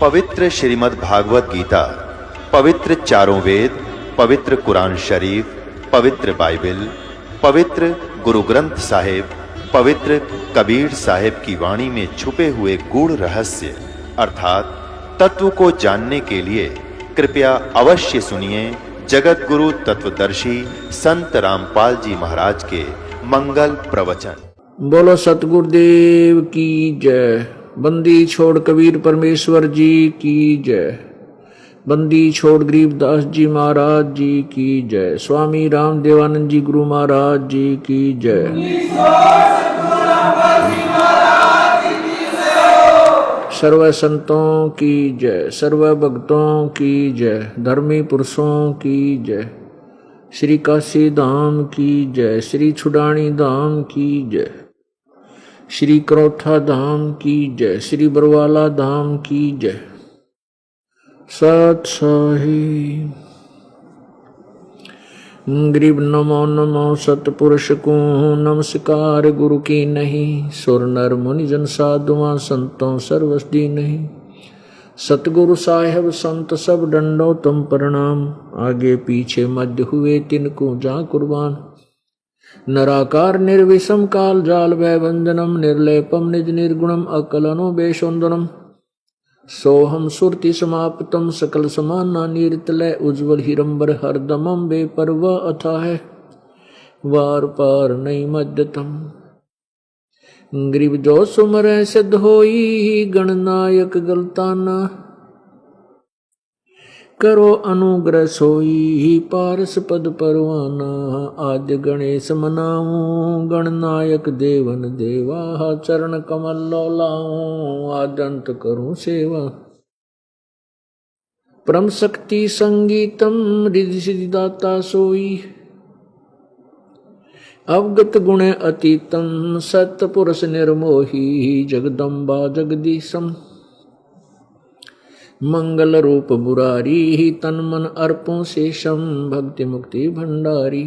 पवित्र श्रीमद् भागवत गीता, पवित्र चारों वेद, पवित्र कुरान शरीफ, पवित्र बाइबल, पवित्र गुरु ग्रंथ साहिब, पवित्र कबीर साहिब की वाणी में छुपे हुए गूढ़ रहस्य अर्थात तत्व को जानने के लिए कृपया अवश्य सुनिए जगत गुरु तत्वदर्शी संत रामपाल जी महाराज के मंगल प्रवचन। बोलो सतगुरुदेव की जय। बंदी छोड़ कबीर परमेश्वर जी की जय। बंदी छोड़ गरीबदास जी महाराज जी की जय। स्वामी राम देवानंद जी गुरु महाराज जी की जय। सर्व संतों की जय, सर्व भक्तों की जय, धर्मी पुरुषों की जय, श्री काशी धाम की जय, श्री छुडानी धाम की जय, श्री करोथा धाम की जय, श्री बरवाला धाम की जय। सत साहिब गरीब नमो नमो सतपुरुष को नमस्कार गुरु की नहीं। सुर नर मुनि जन साधुआ संतों सर्वस्दी नहीं। सतगुरु साहेब संत सब डंडो तुम प्रणाम। आगे पीछे मध्य हुए तिनको जा कुर्बान। नराकार निर्विषम काल जाल भय बंधनम निर्लेपम निज निर्गुणम अकलनो बेशोंदनम। सोहम सुरति समाप्तम सकल समाना नीरतलय उज्ज्वल हिरंबर हरदमम बेपरवा अथाह वार पार नहीं मध्यतम। गरीब जो सुमर सिद्ध होई गणनायक गलताना। करो अनुग्रह सोई पारस पद परवाना। आद्य गणेश मनाऊं गणनायक देवन देवा। चरण कमल लाऊं आद्यंत करूं सेवा। परम शक्ति संगीतम रिद्धि सिद्धि दाता सोई। अवगत गुण अतीतम सत्पुरुष निर्मोही। जगदम्बा जगदीशम मंगल रूप बुरारी। तन मन अर्पों शेषम भक्ति मुक्ति भंडारी।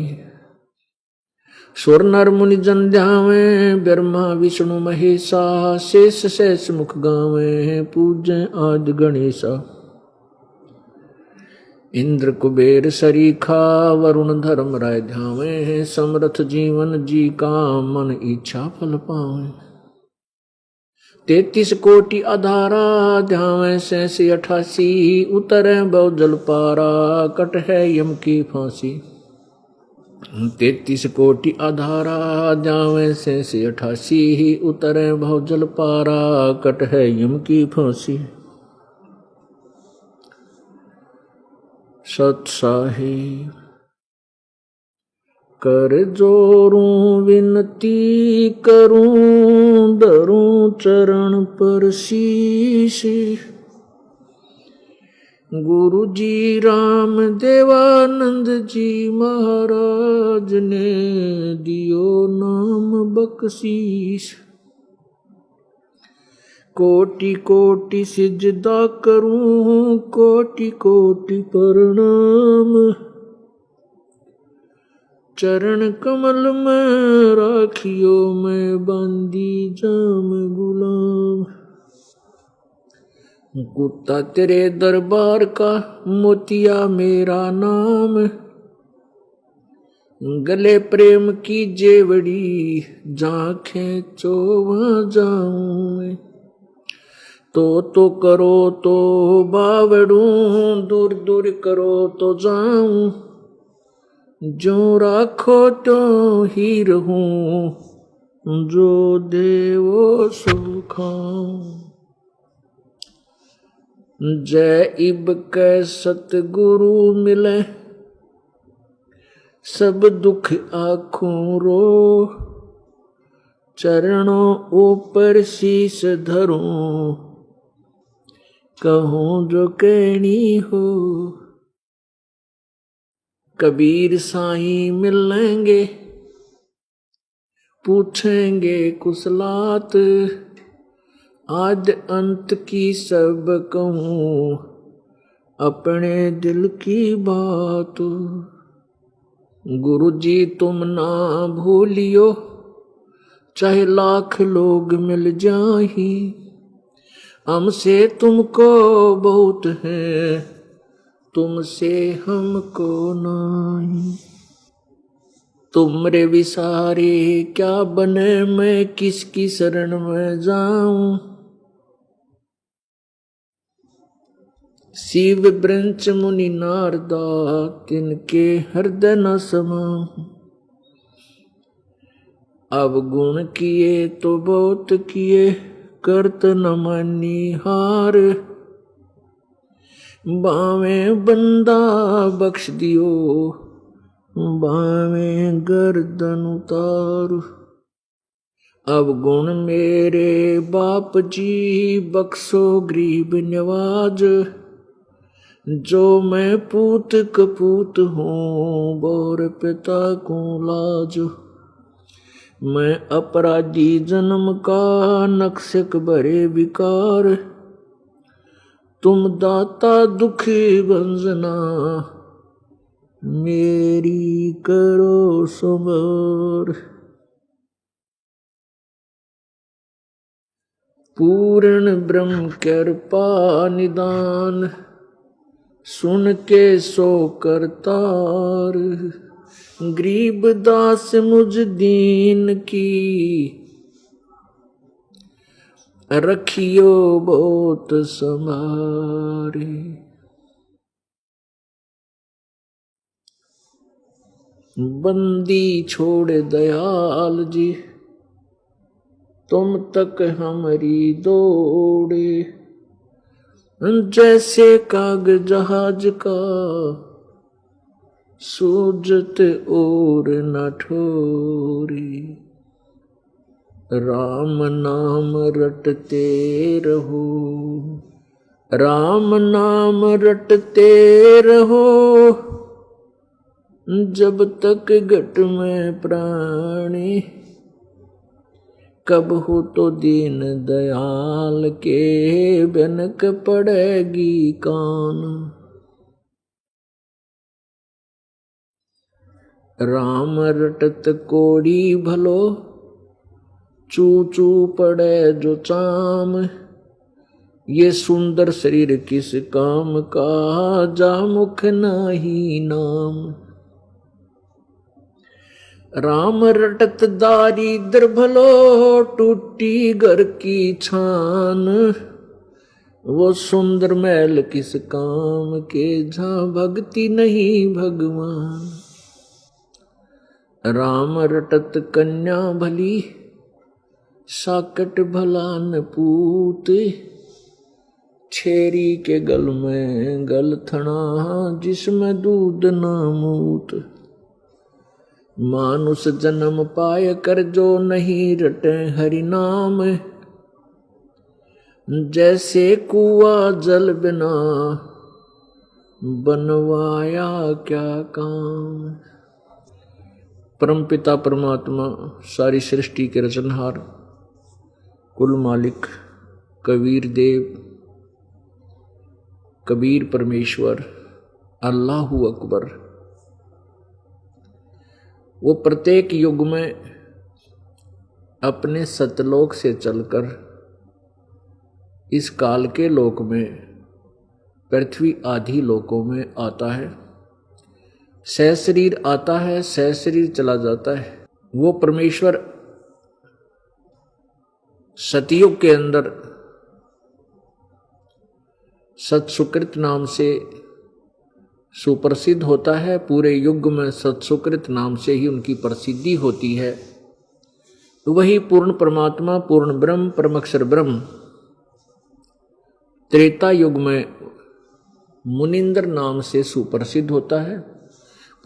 सुर नर मुनि जन ध्यावे ब्रह्मा विष्णु महेशा। शेष शेष मुख गावे पूज्य आदि गणेशा। इंद्र कुबेर सरीखा वरुण धर्म राय ध्यावे। समरथ जीवन जी का मन इच्छा फल पावे। 33 कोटि आधारा ध्यावे 88 उतरे बहुजल पारा। कट है यम की फांसी। 33 कोटि आधारा ध्यावे 88 उतरे बहुजल पारा। कट है यम की फांसी। सत साहिब कर जोरूं विनती करूं धरूं चरण पर शीश। गुरु जी राम देवानंद जी महाराज ने दियो नाम बख्शीश। कोटि कोटि सिजदा करूं कोटि कोटि प्रणाम। चरण कमल में राखियो मैं बंदी जाम गुलाम। कुत्ता तेरे दरबार का मोतिया मेरा नाम। गले प्रेम की जेवड़ी जांखें चो वहां जाऊं मैं। तो करो तो बावड़ूं दूर दूर करो तो जाऊं। जो राखो तो ही रहूं जो देवो सो खाऊं। जय इब कै सतगुरु मिले सब दुख आँखों रो। चरणों ऊपर शीश धरूं कहूं जो कहनी हो। कबीर साईं मिलेंगे पूछेंगे कुशलात। आद अंत की सब कहूं अपने दिल की बात। गुरु जी तुम ना भूलियो चाहे लाख लोग मिल जाही। हमसे तुमको बहुत है, तुमसे हमको नहीं। तुमरे विसारे क्या बने, मैं किसकी शरण में जाऊं। शिव ब्रंच मुनि नारदा, तिनके हृदय न समाऊं। अब गुण किए तो बहुत किए, करत न मानी हार। बावे बंदा बख्श दियो, बावे गर्दन उतारू। अब गुण मेरे बाप जी, बख्शो गरीब नवाज। जो मैं पूत कपूत हूँ, बोर पिता को लाज। मैं अपराधी जन्म का, नक्शक भरे विकार। तुम दाता दुखी भंजना, मेरी करो संभार। पूर्ण ब्रह्म कृपा निदान, सुन के सो करतार। गरीब दास मुझ दीन की, रखियो बहुत संभारे। बंदी छोड़ दयाल जी, तुम तक हमारी दौड़े। जैसे काग जहाज का, सूझत और न ठोरी। राम नाम रटते रहो, राम नाम रटते रहो। जब तक घट में प्राणी, कब हो तो दीन दयाल के, बनक पड़ेगी कान। राम रटत कोड़ी भलो, चू चू पड़े जो चाम। ये सुंदर शरीर किस काम का, जा मुख नाही नाम। राम रटत दारिद्र भलो, टूटी घर की छान। वो सुंदर महल किस काम के, जहाँ भक्ति नहीं भगवान। राम रटत कन्या भली, साकट भला न पूत। छेरी के गल में गल थना, जिसमें दूध न मूत। मानुष जन्म पाए कर, जो नहीं रटे हरि नाम। जैसे कुआ जल बिना, बनवाया क्या काम। परमपिता परमात्मा, सारी सृष्टि के रचनहार, कुल मालिक, कबीर देव, कबीर परमेश्वर, अल्लाहु अकबर, वो प्रत्येक युग में अपने सतलोक से चलकर इस काल के लोक में, पृथ्वी आदि लोकों में आता है। सहशरीर आता है, सहशरीर चला जाता है। वो परमेश्वर सतयुग के अंदर सत्सुकृत नाम से सुप्रसिद्ध होता है। पूरे युग में सत्सुकृत नाम से ही उनकी प्रसिद्धि होती है। वही पूर्ण परमात्मा, पूर्ण ब्रह्म, परमक्षर ब्रह्म त्रेता युग में मुनिंदर नाम से सुप्रसिद्ध होता है।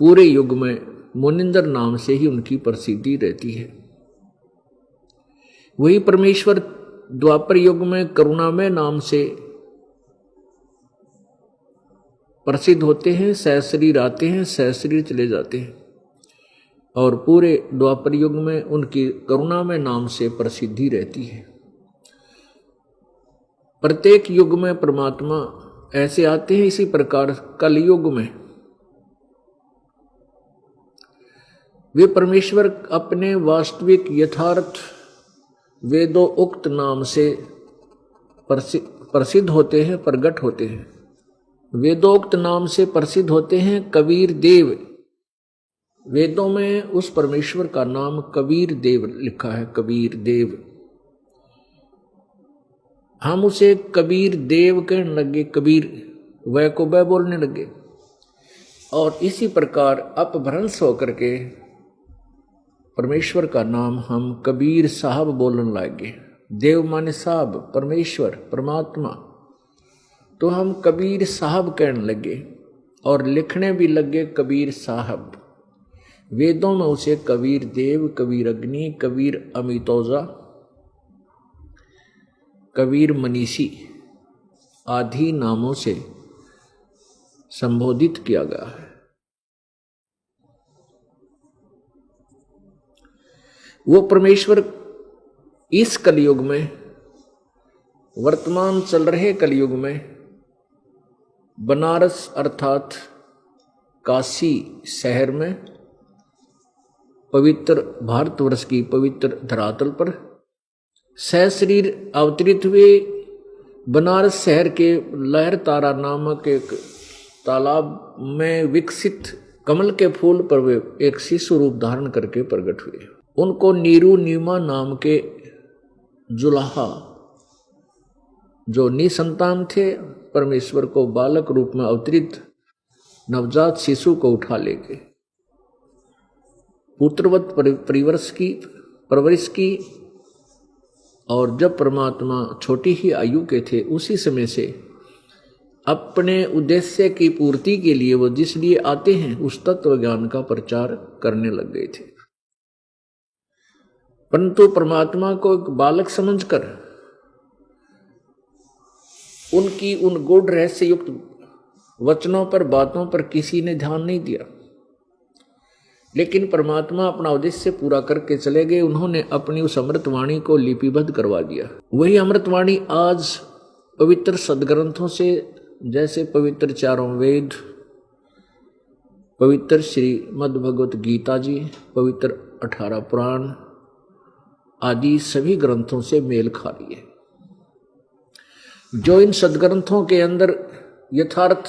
पूरे युग में मुनिंदर नाम से ही उनकी प्रसिद्धि रहती है। वही परमेश्वर द्वापर युग में करुणामय नाम से प्रसिद्ध होते हैं। सहशरीर आते हैं, सहशरीर चले जाते हैं, और पूरे द्वापर युग में उनकी करुणामय नाम से प्रसिद्धि रहती है। प्रत्येक युग में परमात्मा ऐसे आते हैं। इसी प्रकार कलयुग में वे परमेश्वर अपने वास्तविक यथार्थ वेदों उक्त नाम से प्रसिद्ध होते हैं, प्रगट होते हैं। वेदोक्त नाम से प्रसिद्ध होते हैं कबीर देव। वेदों में उस परमेश्वर का नाम कबीर देव लिखा है, कबीर देव। हम उसे कबीर देव कहने लगे, कबीर वह को वह बोलने लगे, और इसी प्रकार अपभ्रंश होकर के परमेश्वर का नाम हम कबीर साहब बोलने लगे। देव माने साहब, परमेश्वर, परमात्मा, तो हम कबीर साहब कहने लगे और लिखने भी लगे कबीर साहब। वेदों में उसे कबीर देव, कबीर अग्नि, कबीर अमितोजा, कबीर मनीषी आदि नामों से संबोधित किया गया है। वो परमेश्वर इस कलयुग में, वर्तमान चल रहे कलयुग में, बनारस अर्थात काशी शहर में, पवित्र भारतवर्ष की पवित्र धरातल पर सहशरीर अवतरित हुए। बनारस शहर के लहर तारा नामक एक तालाब में विकसित कमल के फूल पर वे एक शिशु रूप धारण करके प्रकट हुए। उनको नीरू नीमा नाम के जुलाहा, जो निसंतान थे, परमेश्वर को बालक रूप में अवतरित नवजात शिशु को उठा ले गए, पुत्रवत परवरिश की। और जब परमात्मा छोटी ही आयु के थे, उसी समय से अपने उद्देश्य की पूर्ति के लिए वो जिस लिए आते हैं उस तत्व ज्ञान का प्रचार करने लग गए थे। परंतु परमात्मा को एक बालक समझकर उनकी उन गूढ़ रहस्य युक्त वचनों पर, बातों पर किसी ने ध्यान नहीं दिया। लेकिन परमात्मा अपना उद्देश्य पूरा करके चले गए। उन्होंने अपनी उस अमृतवाणी को लिपिबद्ध करवा दिया। वही अमृतवाणी आज पवित्र सदग्रंथों से, जैसे पवित्र चारों वेद, पवित्र श्रीमद् भगवत गीता जी, पवित्र 18 पुराण आदि सभी ग्रंथों से मेल खा रही है। जो इन सदग्रंथों के अंदर यथार्थ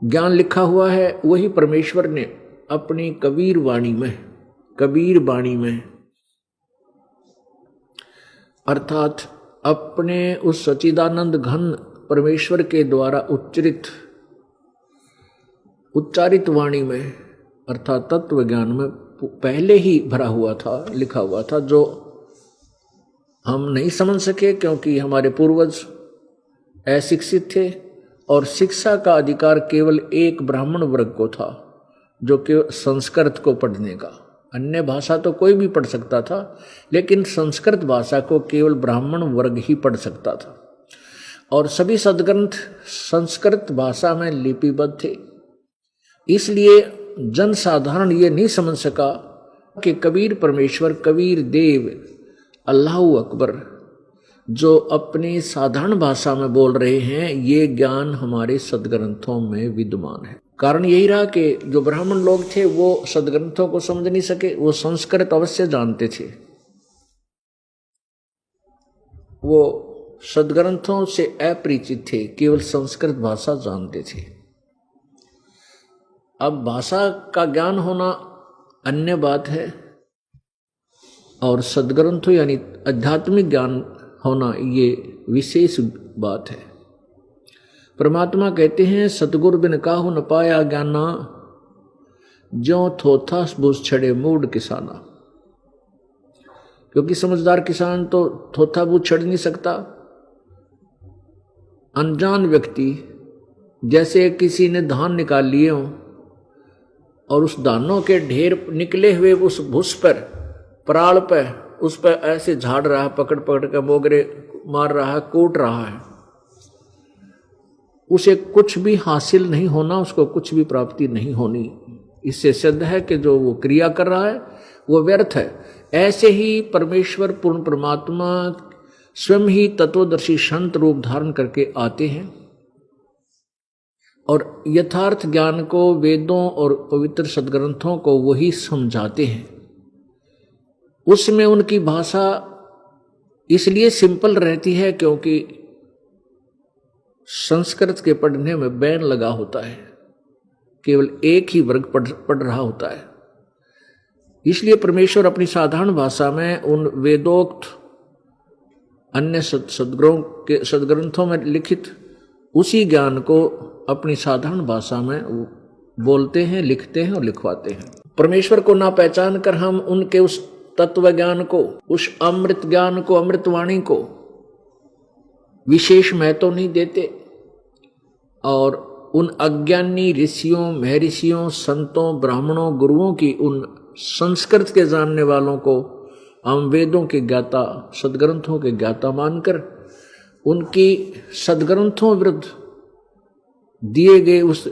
ज्ञान लिखा हुआ है, वही परमेश्वर ने अपनी कबीर वाणी में अर्थात अपने उस सच्चिदानंद घन परमेश्वर के द्वारा उच्चारित वाणी में अर्थात तत्व ज्ञान में पहले ही भरा हुआ था, लिखा हुआ था, जो हम नहीं समझ सके क्योंकि हमारे पूर्वज अशिक्षित थे और शिक्षा का अधिकार केवल एक ब्राह्मण वर्ग को था, जो केवल संस्कृत को पढ़ने का। अन्य भाषा तो कोई भी पढ़ सकता था, लेकिन संस्कृत भाषा को केवल ब्राह्मण वर्ग ही पढ़ सकता था। और सभी सदग्रंथ संस्कृत भाषा में लिपिबद्ध थे। इसलिए जन साधारण ये नहीं समझ सका कि कबीर परमेश्वर, कबीर देव, अल्लाह अकबर जो अपनी साधारण भाषा में बोल रहे हैं, ये ज्ञान हमारे सदग्रंथों में विद्यमान है। कारण यही रहा कि जो ब्राह्मण लोग थे वो सदग्रंथों को समझ नहीं सके। वो संस्कृत अवश्य जानते थे, वो सदग्रंथों से अपरिचित थे, केवल संस्कृत भाषा जानते थे। अब भाषा का ज्ञान होना अन्य बात है और सदग्रंथों यानी आध्यात्मिक ज्ञान होना ये विशेष बात है। परमात्मा कहते हैं, सतगुरु बिन काहू न पाया ज्ञाना, ज्यों थोथा बुझ छड़े मूढ़ किसाना। क्योंकि समझदार किसान तो थोथा बुझ छड़ नहीं सकता। अनजान व्यक्ति जैसे किसी ने धान निकाल लिए हों और उस दानों के ढेर निकले हुए उस भूस पर, पराल पर, उस पर ऐसे झाड़ रहा है, पकड़ पकड़ कर मोगरे मार रहा है, कूट रहा है, उसे कुछ भी हासिल नहीं होना, उसको कुछ भी प्राप्ति नहीं होनी। इससे सिद्ध है कि जो वो क्रिया कर रहा है वो व्यर्थ है। ऐसे ही परमेश्वर पूर्ण परमात्मा स्वयं ही तत्वदर्शी संत रूप धारण करके आते हैं और यथार्थ ज्ञान को, वेदों और पवित्र सदग्रंथों को वही समझाते हैं। उसमें उनकी भाषा इसलिए सिंपल रहती है क्योंकि संस्कृत के पढ़ने में बैन लगा होता है, केवल एक ही वर्ग पढ़ रहा होता है। इसलिए परमेश्वर अपनी साधारण भाषा में उन वेदोक्त अन्य सदग्रंथों में लिखित उसी ज्ञान को अपनी साधारण भाषा में बोलते हैं, लिखते हैं और लिखवाते हैं। परमेश्वर को ना पहचान कर हम उनके उस तत्व ज्ञान को, उस अमृत ज्ञान को, अमृतवाणी को विशेष महत्व नहीं देते और उन अज्ञानी ऋषियों, महर्षियों, संतों, ब्राह्मणों, गुरुओं की उन संस्कृत के जानने वालों को हम वेदों के ज्ञाता, सदग्रंथों के ज्ञाता मानकर उनकी सदग्रंथों विरुद्ध दिए गए उस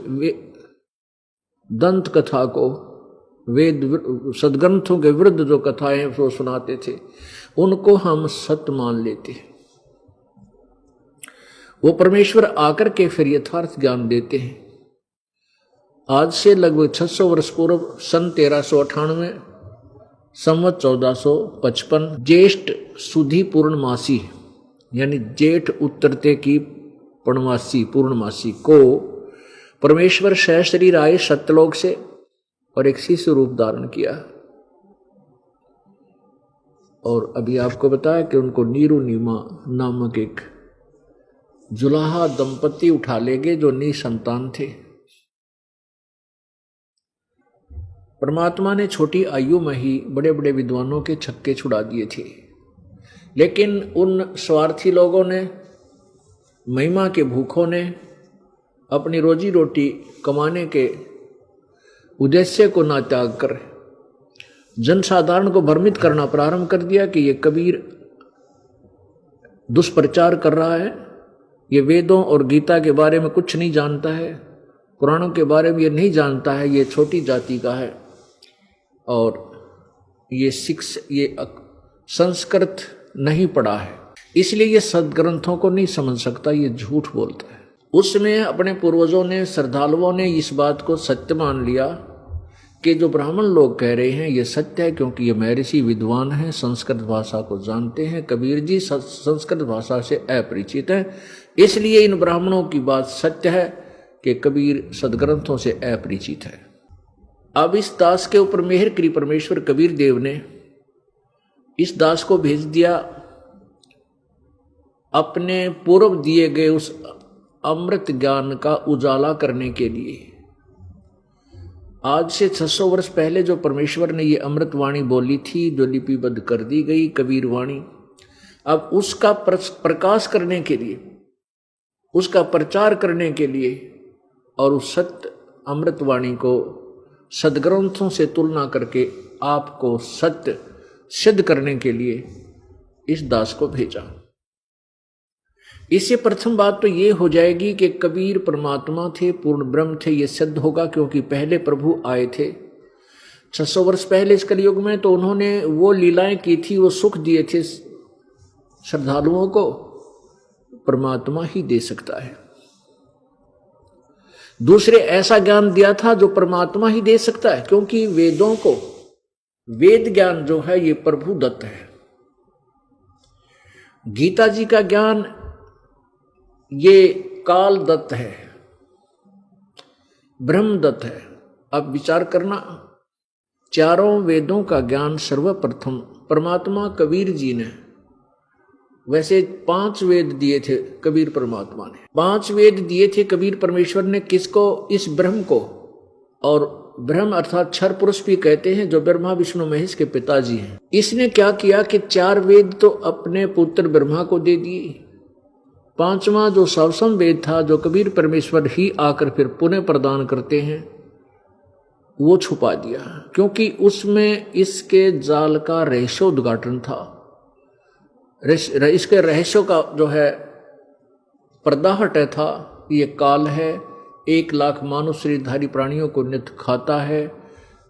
दंत कथा को, वेद सदग्रंथों के विरुद्ध जो कथाएं वो सुनाते थे, उनको हम सत्य मान लेते। वो परमेश्वर आकर के फिर यथार्थ ज्ञान देते हैं। आज से लगभग 600 वर्ष पूर्व सन 1398 संवत 1455 ज्येष्ठ सुधी पूर्णमासी यानी जेठ उतरते की पूर्णमासी को परमेश्वर सहशरीर आए सत्यलोक से और एक शिशु रूप धारण किया। और अभी आपको बताया कि उनको नीरू नीमा नामक एक जुलाहा दंपति उठा ले गए जो निसंतान थे। परमात्मा ने छोटी आयु में ही बड़े बड़े विद्वानों के छक्के छुड़ा दिए थे, लेकिन उन स्वार्थी लोगों ने, महिमा के भूखों ने अपनी रोजी रोटी कमाने के उद्देश्य को ना त्याग कर जनसाधारण को भ्रमित करना प्रारंभ कर दिया कि ये कबीर दुष्प्रचार कर रहा है, ये वेदों और गीता के बारे में कुछ नहीं जानता है, पुराणों के बारे में ये नहीं जानता है, ये छोटी जाति का है और ये संस्कृत नहीं पढ़ा है, इसलिए ये सदग्रंथों को नहीं समझ सकता, ये झूठ बोलता है। उसमें अपने पूर्वजों ने, श्रद्धालुओं ने इस बात को सत्य मान लिया कि जो ब्राह्मण लोग कह रहे हैं ये सत्य है, क्योंकि ये महर्षि विद्वान हैं, संस्कृत भाषा को जानते हैं, कबीर जी संस्कृत भाषा से अपरिचित हैं, इसलिए इन ब्राह्मणों की बात सत्य है कि कबीर सदग्रंथों से अपरिचित है। अब इस दास के ऊपर मेहर करी परमेश्वर कबीर देव ने, इस दास को भेज दिया अपने पूर्व दिए गए उस अमृत ज्ञान का उजाला करने के लिए। आज से 600 वर्ष पहले जो परमेश्वर ने ये अमृत वाणी बोली थी, जो लिपिबद्ध कर दी गई कबीर वाणी, अब उसका प्रकाश करने के लिए, उसका प्रचार करने के लिए और उस सत्य अमृत वाणी को सदग्रंथों से तुलना करके आपको सत्य सिद्ध करने के लिए इस दास को भेजा। इससे प्रथम बात तो ये हो जाएगी कि कबीर परमात्मा थे, पूर्ण ब्रह्म थे, ये सिद्ध होगा, क्योंकि पहले प्रभु आए थे 600 वर्ष पहले इस कलयुग में, तो उन्होंने वो लीलाएं की थी, वो सुख दिए थे श्रद्धालुओं को, परमात्मा ही दे सकता है। दूसरे ऐसा ज्ञान दिया था जो परमात्मा ही दे सकता है, क्योंकि वेदों को, वेद ज्ञान जो है ये प्रभु दत्त है। गीता जी का ज्ञान ये काल दत्त है, ब्रह्म दत्त है। अब विचार करना, चारों वेदों का ज्ञान सर्वप्रथम परमात्मा कबीर जी ने, वैसे 5 वेद दिए थे कबीर परमात्मा ने, 5 वेद दिए थे कबीर परमेश्वर ने, किसको? इस ब्रह्म को। और ब्रह्म अर्थात क्षर पुरुष भी कहते हैं, जो ब्रह्मा विष्णु महेश के पिताजी हैं। इसने क्या किया कि 4 वेद तो अपने पुत्र ब्रह्मा को दे दिए, 5वां जो सवसम वेद था, जो कबीर परमेश्वर ही आकर फिर पुनः प्रदान करते हैं, वो छुपा दिया, क्योंकि उसमें इसके जाल का रहस्योद्घाटन था। इसके रहस्यों का जो है पर्दा हटा था। ये काल है, 1 लाख मानव शरीरधारी प्राणियों को नित्य खाता है,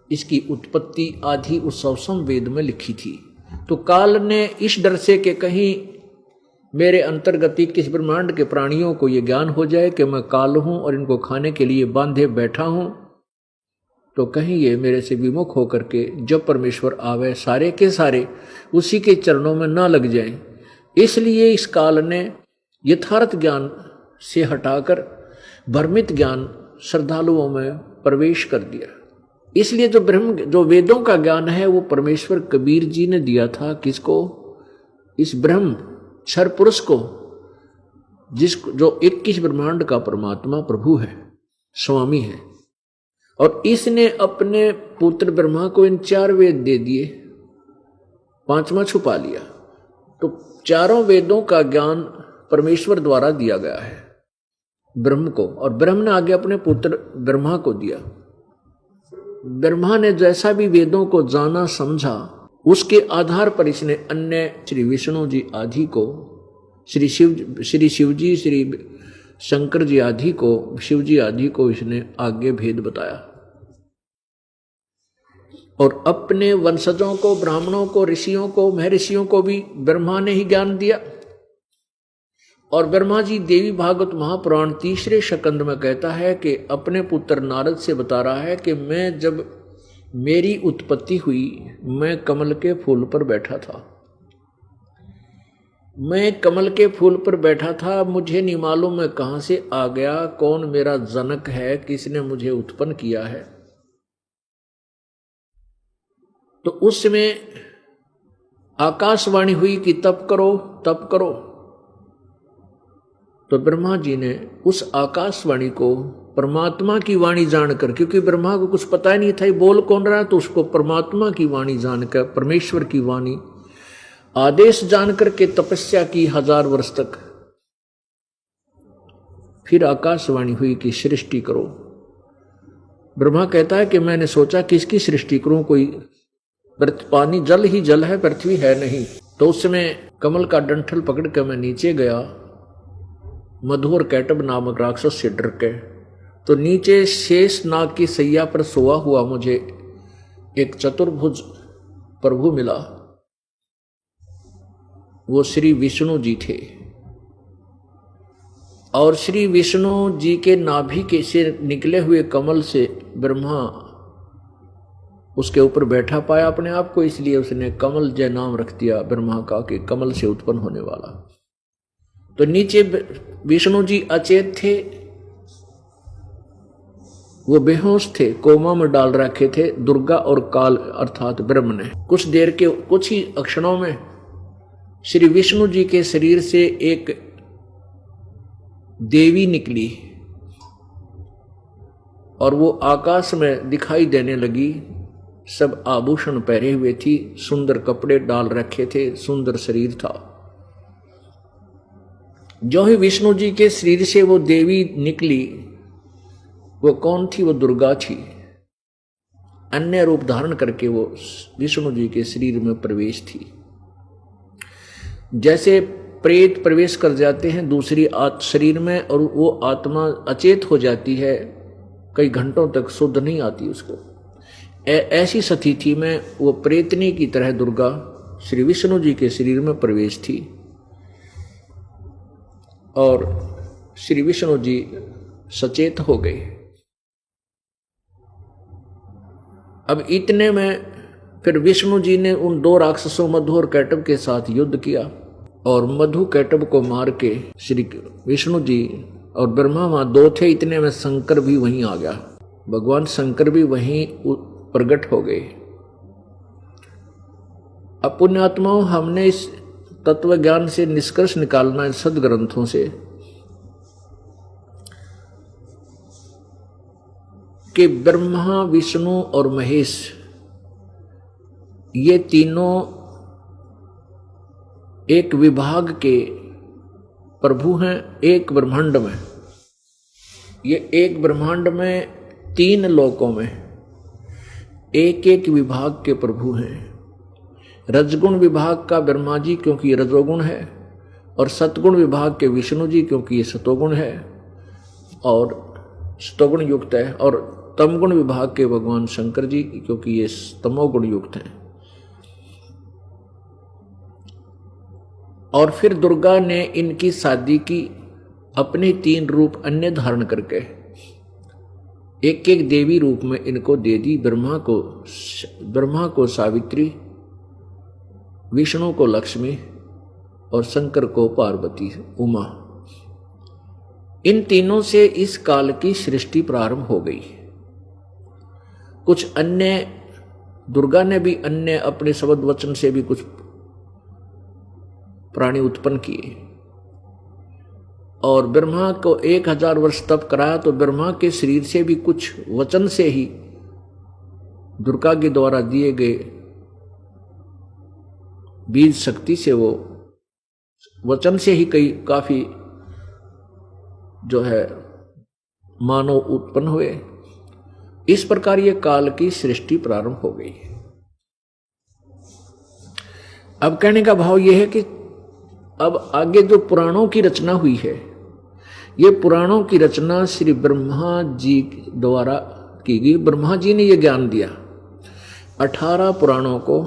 इसकी उत्पत्ति आदि उस सवसम वेद में लिखी थी। तो काल ने इस डर से कि कहीं मेरे अंतर्गत किस ब्रह्मांड के प्राणियों को ये ज्ञान हो जाए कि मैं काल हूं और इनको खाने के लिए बांधे बैठा हूं, तो कहीं ये मेरे से विमुख होकर के जब परमेश्वर आवे सारे के सारे उसी के चरणों में ना लग जाएं, इसलिए इस काल ने यथार्थ ज्ञान से हटाकर भ्रमित ज्ञान श्रद्धालुओं में प्रवेश कर दिया। इसलिए जो वेदों का ज्ञान है वो परमेश्वर कबीर जी ने दिया था। किसको? इस ब्रह्म क्षर पुरुष को, जो 21 ब्रह्मांड का परमात्मा प्रभु है, स्वामी है। और इसने अपने पुत्र ब्रह्मा को इन 4 वेद दे दिए, 5वां छुपा लिया। तो चारों वेदों का ज्ञान परमेश्वर द्वारा दिया गया है ब्रह्म को, और ब्रह्म ने आगे अपने पुत्र ब्रह्मा को दिया। ब्रह्मा ने जैसा भी वेदों को जाना समझा, उसके आधार पर इसने अन्य श्री विष्णु जी आदि को, श्री शिव जी, श्री शंकर जी आदि को, शिव जी आदि को इसने आगे भेद बताया। और अपने वंशजों को, ब्राह्मणों को, ऋषियों को, महर्षियों को भी ब्रह्मा ने ही ज्ञान दिया। और ब्रह्मा जी देवी भागवत महापुराण 3 स्कंद में कहता है कि अपने पुत्र नारद से बता रहा है कि मैं जब मेरी उत्पत्ति हुई, मैं कमल के फूल पर बैठा था। मैं कमल के फूल पर बैठा था, मुझे नहीं मालूम मैं कहां से आ गया, कौन मेरा जनक है, किसने मुझे उत्पन्न किया है। तो उस समय आकाशवाणी हुई कि तप करो, तप करो। तो ब्रह्मा जी ने उस आकाशवाणी को परमात्मा की वाणी जानकर, क्योंकि ब्रह्मा को कुछ पता ही नहीं था ये बोल कौन रहा, तो उसको परमात्मा की वाणी जानकर, परमेश्वर की वाणी आदेश जानकर के तपस्या की 1000 वर्ष तक। फिर आकाशवाणी हुई कि सृष्टि करो। ब्रह्मा कहता है कि मैंने सोचा किसकी सृष्टि करूं, कोई पानी जल ही जल है, पृथ्वी है नहीं। तो उस समय कमल का डंठल पकड़ कर मैं नीचे गया, मधु और कैटब नामक राक्षस से डर के। तो नीचे शेष नाग की सैया पर सोया हुआ मुझे एक चतुर्भुज प्रभु मिला। वो श्री विष्णु जी थे। और श्री विष्णु जी के नाभि के से निकले हुए कमल से ब्रह्मा उसके ऊपर बैठा पाया अपने आप को, इसलिए उसने कमल जय नाम रख दिया ब्रह्मा का, कि कमल से उत्पन्न होने वाला। तो नीचे विष्णु जी अचेत थे, वो बेहोश थे, कोमा में डाल रखे थे दुर्गा और काल अर्थात ब्रह्म ने। कुछ देर के कुछ ही क्षणों में श्री विष्णु जी के शरीर से एक देवी निकली और वो आकाश में दिखाई देने लगी। सब आभूषण पहने हुए थी, सुंदर कपड़े डाल रखे थे, सुंदर शरीर था। जो ही विष्णु जी के शरीर से वो देवी निकली, वो कौन थी? वो दुर्गा थी। अन्य रूप धारण करके वो विष्णु जी के शरीर में प्रवेश थी। जैसे प्रेत प्रवेश कर जाते हैं दूसरी शरीर में और वो आत्मा अचेत हो जाती है, कई घंटों तक शुद्ध नहीं आती उसको, ऐसी स्थिति में वो प्रेतनी की तरह दुर्गा श्री विष्णु जी के शरीर में प्रवेश थी। और श्री विष्णु जी सचेत हो गए। अब इतने में फिर विष्णु जी ने उन 2 राक्षसों मधु और कैटब के साथ युद्ध किया और मधु कैटब को मार के श्री विष्णु जी और ब्रह्मा वहां 2 थे, इतने में शंकर भी वहीं आ गया। भगवान शंकर भी वहीं प्रकट हो गए। अब पुण्यात्माओं, हमने इस तत्व ज्ञान से निष्कर्ष निकालना है सदग्रंथों से कि ब्रह्मा, विष्णु और महेश ये तीनों एक विभाग के प्रभु हैं। एक ब्रह्मांड में, ये एक ब्रह्मांड में 3 लोकों में एक एक विभाग के प्रभु हैं। रजगुण विभाग का ब्रह्मा जी क्योंकि ये रजोगुण है, और सतगुण विभाग के विष्णु जी क्योंकि ये सतोगुण है और सतोगुण युक्त है, और तमगुण विभाग के भगवान शंकर जी क्योंकि ये तमोगुण युक्त हैं। और फिर दुर्गा ने इनकी शादी की अपने 3 रूप अन्य धारण करके, एक एक देवी रूप में इनको दे दी। ब्रह्मा को सावित्री, विष्णु को लक्ष्मी और शंकर को पार्वती उमा। इन तीनों से इस काल की सृष्टि प्रारंभ हो गई। कुछ अन्य, दुर्गा ने भी अन्य अपने शब्द वचन से भी कुछ प्राणी उत्पन्न किए, और ब्रह्मा को 1000 वर्ष तप कराया, तो ब्रह्मा के शरीर से भी कुछ वचन से ही दुर्गा के द्वारा दिए गए बीज शक्ति से, वो वचन से ही कई काफी जो है मानव उत्पन्न हुए। इस प्रकार ये काल की सृष्टि प्रारंभ हो गई। अब कहने का भाव यह है कि अब आगे जो पुराणों की रचना हुई है, ये पुराणों की रचना श्री ब्रह्मा जी द्वारा की गई। ब्रह्मा जी ने ये ज्ञान दिया। 18 पुराणों को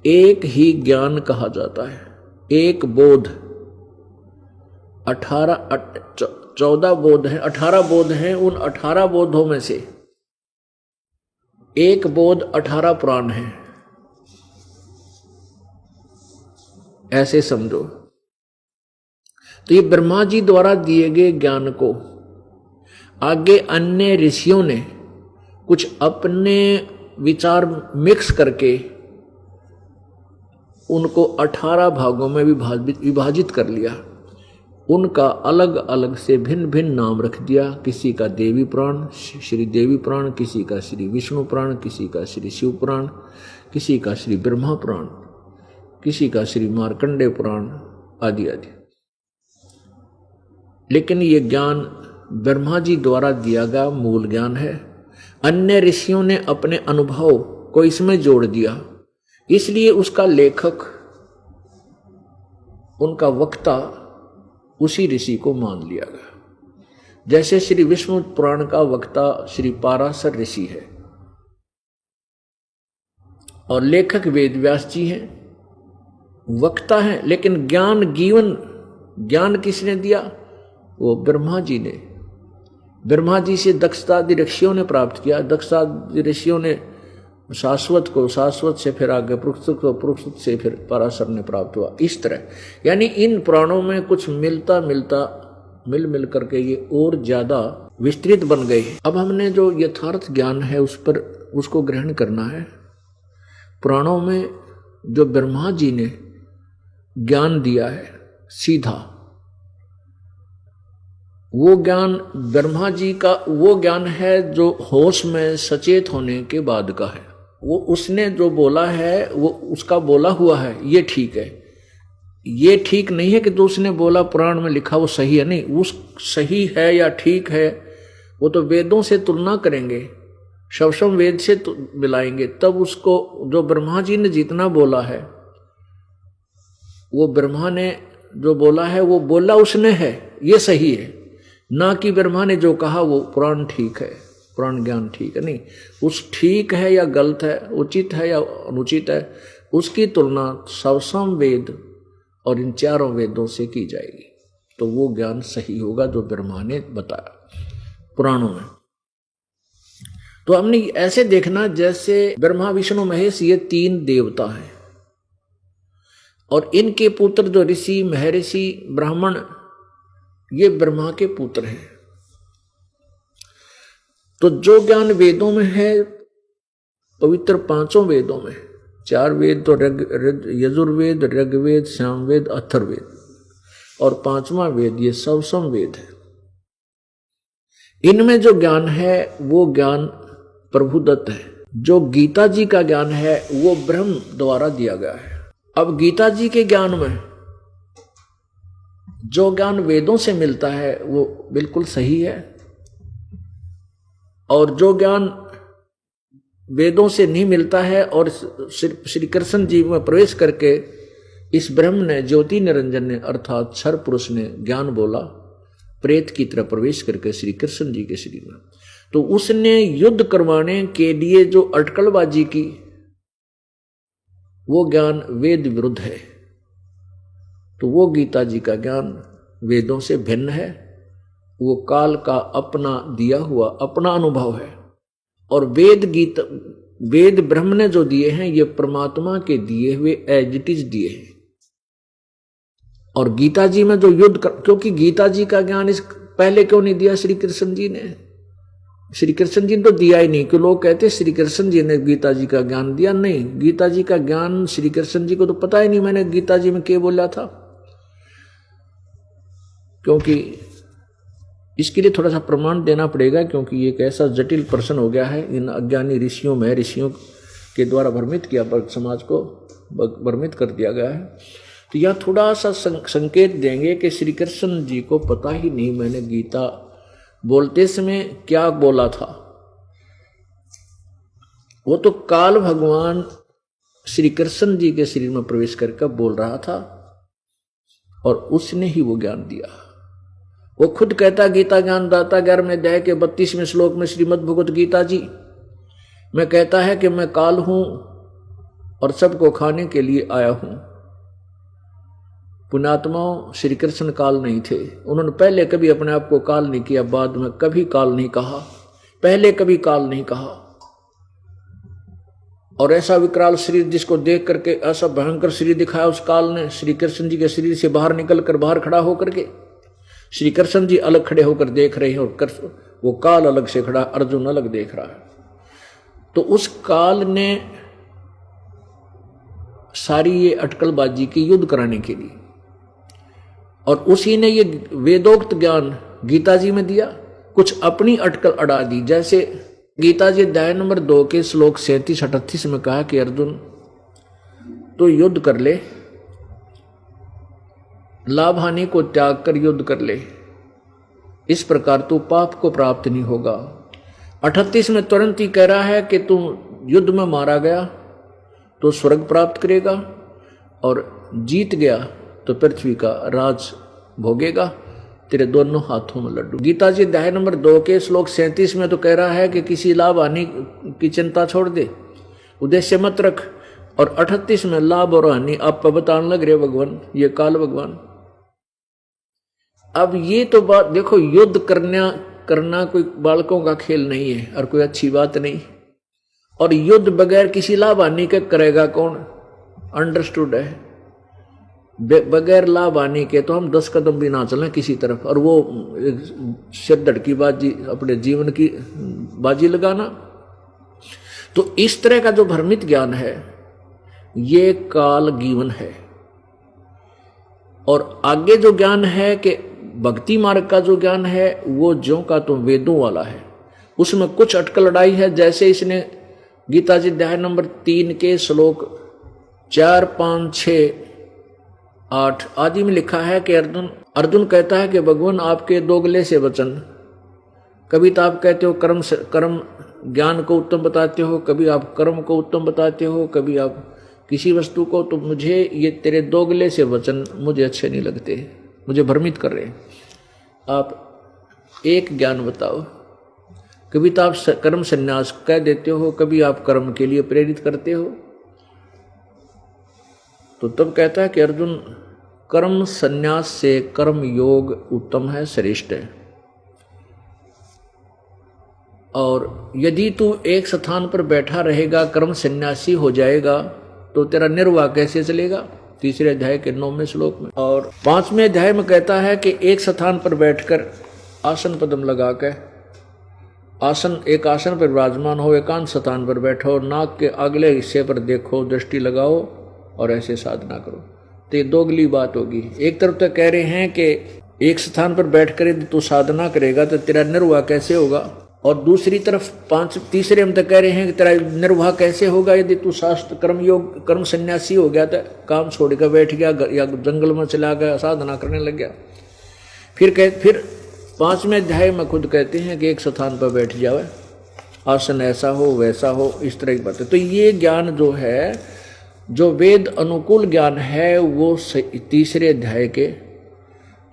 एक ही ज्ञान कहा जाता है, एक बोध। 14 बोध हैं, 18 बोध हैं। उन 18 बोधों में से एक बोध 18 पुराण है, ऐसे समझो। तो ये ब्रह्मा जी द्वारा दिए गए ज्ञान को आगे अन्य ऋषियों ने कुछ अपने विचार मिक्स करके उनको 18 भागों में विभाजित कर लिया। उनका अलग अलग से भिन्न भिन्न नाम रख दिया। किसी का देवी पुराण, श्री देवी पुराण, किसी का श्री विष्णु पुराण, किसी का श्री शिव पुराण, किसी का श्री ब्रह्मा पुराण, किसी का श्री मार्कंडेय पुराण आदि आदि। लेकिन ये ज्ञान ब्रह्मा जी द्वारा दिया गया मूल ज्ञान है। अन्य ऋषियों ने अपने अनुभव को इसमें जोड़ दिया, इसलिए उसका लेखक, उनका वक्ता उसी ऋषि को मान लिया गया। जैसे श्री विष्णु पुराण का वक्ता श्री पाराशर ऋषि है और लेखक वेद व्यास जी हैं, वक्ता हैं, लेकिन ज्ञान किसने दिया? वो ब्रह्मा जी ने। ब्रह्मा जी से दक्षादि ऋषियों ने प्राप्त किया। दक्षादि ऋषियों ने शाश्वत को, शाश्वत से फिर आगे पृथुत को, पृथुत से फिर पराशर ने प्राप्त हुआ। इस तरह यानी इन पुराणों में कुछ मिल करके ये और ज्यादा विस्तृत बन गए। अब हमने जो यथार्थ ज्ञान है उसको ग्रहण करना है। पुराणों में जो ब्रह्मा जी ने ज्ञान दिया है सीधा, वो ज्ञान ब्रह्मा जी का वो ज्ञान है जो होश में सचेत होने के बाद का है। वो उसने जो बोला है वो उसका बोला हुआ है, ये ठीक है। ये ठीक नहीं है कि जो उसने बोला पुराण में लिखा वो सही है, नहीं। उस सही है या ठीक है वो तो वेदों से तुलना करेंगे, शवसम वेद से मिलाएंगे, तब उसको जो ब्रह्मा जी ने जितना बोला है, वो ब्रह्मा ने जो बोला है वो बोला उसने है, ये सही है। ना कि ब्रह्मा ने जो कहा वो पुराण ठीक है, पुराण ज्ञान ठीक है, नहीं। उस ठीक है या गलत है, उचित है या अनुचित है, उसकी तुलना शवसम वेद और इन चारों वेदों से की जाएगी, तो वो ज्ञान सही होगा जो ब्रह्मा ने बताया पुराणों में। तो हमने ऐसे देखना जैसे ब्रह्मा विष्णु महेश ये 3 देवता हैं और इनके पुत्र जो ऋषि, महर्षि, ब्राह्मण, ये ब्रह्मा के पुत्र हैं। तो जो ज्ञान वेदों में है, पवित्र 5 वेदों में, 4 वेद तो यजुर्वेद, ऋग्वेद, सामवेद, अथर्ववेद, और 5वां वेद ये शवसम वेद है। इनमें जो ज्ञान है वो ज्ञान प्रभुदत्त है। जो गीता जी का ज्ञान है वो ब्रह्म द्वारा दिया गया है। अब गीता जी के ज्ञान में जो ज्ञान वेदों से मिलता है वो बिल्कुल सही है, और जो ज्ञान वेदों से नहीं मिलता है और श्री कृष्ण जी में प्रवेश करके इस ब्रह्म ने, ज्योति निरंजन ने अर्थात क्षर पुरुष ने ज्ञान बोला, प्रेत की तरह प्रवेश करके श्री कृष्ण जी के शरीर में, तो उसने युद्ध करवाने के लिए जो अटकलबाजी की, वो ज्ञान वेद विरुद्ध है। तो वो गीता जी का ज्ञान वेदों से भिन्न है। वो काल का अपना दिया हुआ अपना अनुभव है, और वेद ब्रह्म ने जो दिए हैं ये परमात्मा के दिए हुए एज इट इज दिए हैं। और गीता जी में जो क्योंकि गीता जी का ज्ञान इस पहले क्यों नहीं दिया श्री कृष्ण जी ने? श्री कृष्ण जी ने तो दिया ही नहीं, कि लोग कहते श्री कृष्ण जी ने गीता जी का ज्ञान दिया। नहीं, गीता जी का ज्ञान श्री कृष्ण जी को तो पता ही नहीं मैंने गीता जी में क्या बोला था। क्योंकि इसके लिए थोड़ा सा प्रमाण देना पड़ेगा, क्योंकि ये एक ऐसा जटिल प्रश्न हो गया है। इन अज्ञानी ऋषियों में, ऋषियों के द्वारा भ्रमित किया, समाज को भ्रमित कर दिया गया है। तो यह थोड़ा सा संकेत देंगे कि श्री कृष्ण जी को पता ही नहीं मैंने गीता बोलते समय क्या बोला था। वो तो काल भगवान श्री कृष्ण जी के शरीर में प्रवेश करके बोल रहा था और उसने ही वो ज्ञान दिया। वो खुद कहता, गीता ज्ञान दाता 11वें अध्याय के 32वें श्लोक में श्रीमद् भगवत गीता जी में कहता है कि मैं काल हूं और सबको खाने के लिए आया हूं। पुण्यात्माओं, श्री कृष्ण काल नहीं थे। उन्होंने पहले कभी अपने आप को काल नहीं किया, बाद में कभी काल नहीं कहा, पहले कभी काल नहीं कहा। और ऐसा विकराल शरीर जिसको देख करके ऐसा भयंकर शरीर दिखाया उस काल ने, श्री कृष्ण जी के शरीर से बाहर निकल कर बाहर खड़ा होकर के श्री कृष्ण जी अलग खड़े होकर देख रहे हैं और वो काल अलग से खड़ा, अर्जुन अलग देख रहा है। तो उस काल ने सारी ये अटकलबाजी की युद्ध कराने के लिए, और उसी ने ये वेदोक्त ज्ञान गीता जी में दिया, कुछ अपनी अटकल अड़ा दी। जैसे गीता जी अध्याय नंबर 2 के श्लोक 37-38 में कहा कि अर्जुन तो युद्ध कर ले, लाभ हानि को त्याग कर युद्ध कर ले, इस प्रकार तू पाप को प्राप्त नहीं होगा। 38 में तुरंत ही कह रहा है कि तू युद्ध में मारा गया तो स्वर्ग प्राप्त करेगा और जीत गया तो पृथ्वी का राज भोगेगा, तेरे दोनों हाथों में लड्डू। गीता जी अध्याय नंबर 2 के श्लोक 37 में तो कह रहा है कि किसी लाभ हानि की चिंता छोड़ दे, उद्देश्य मत रख। और 38 में लाभ और हानि आप बताने लग रहे भगवान, ये काल भगवान। अब ये तो बात देखो, युद्ध करना कोई बालकों का खेल नहीं है और कोई अच्छी बात नहीं। और युद्ध बगैर किसी लाभ हानि के करेगा कौन? अंडरस्टूड है। बगैर लाभ हानि के तो हम 10 कदम भी ना चलें किसी तरफ, और वो सिर धड़की बाजी, अपने जीवन की बाजी लगाना। तो इस तरह का जो भ्रमित ज्ञान है ये काल जीवन है। और आगे जो ज्ञान है कि भक्ति मार्ग का जो ज्ञान है वो ज्यों का तो वेदों वाला है, उसमें कुछ अटकल लड़ाई है। जैसे इसने गीता जी अध्याय नंबर 3 के श्लोक 4, 5, 6, 8 आदि में लिखा है कि अर्जुन कहता है कि भगवान आपके दोगले से वचन, कभी तो आप कहते हो कर्म ज्ञान को उत्तम बताते हो, कभी आप कर्म को उत्तम बताते हो, कभी आप किसी वस्तु को, तो मुझे ये तेरे दोगले से वचन मुझे अच्छे नहीं लगते, मुझे भ्रमित कर रहे। आप एक ज्ञान बताओ। कभी तो आप कर्म संन्यास कह देते हो, कभी आप कर्म के लिए प्रेरित करते हो। तो तब कहता है कि अर्जुन कर्म संन्यास से कर्म योग उत्तम है, श्रेष्ठ है। और यदि तू एक स्थान पर बैठा रहेगा, कर्म संन्यासी हो जाएगा, तो तेरा निर्वाह कैसे चलेगा? 3 अध्याय के 9वें श्लोक में। और 5वें अध्याय में कहता है कि एक स्थान पर बैठकर आसन पद्म लगा के एक आसन पर विराजमान हो, एकांत स्थान पर बैठो, नाक के अगले हिस्से पर देखो, दृष्टि लगाओ और ऐसे साधना करो। तो ये दोगली बात होगी। एक तरफ तो कह रहे हैं कि एक स्थान पर बैठकर यदि तू साधना करेगा तो तेरा निर्वाह कैसे होगा, और दूसरी तरफ तीसरे हम तो कह रहे हैं कि तेरा निर्वाह कैसे होगा यदि तू शास्त्र कर्म सन्यासी हो गया, तो काम छोड़ कर बैठ गया या जंगल में चला गया, साधना करने लग गया। फिर 5वें अध्याय में खुद कहते हैं कि एक स्थान पर बैठ जाओ, आसन ऐसा हो वैसा हो, इस तरह की बातें। तो ये ज्ञान जो है, जो वेद अनुकूल ज्ञान है, वो 3 अध्याय के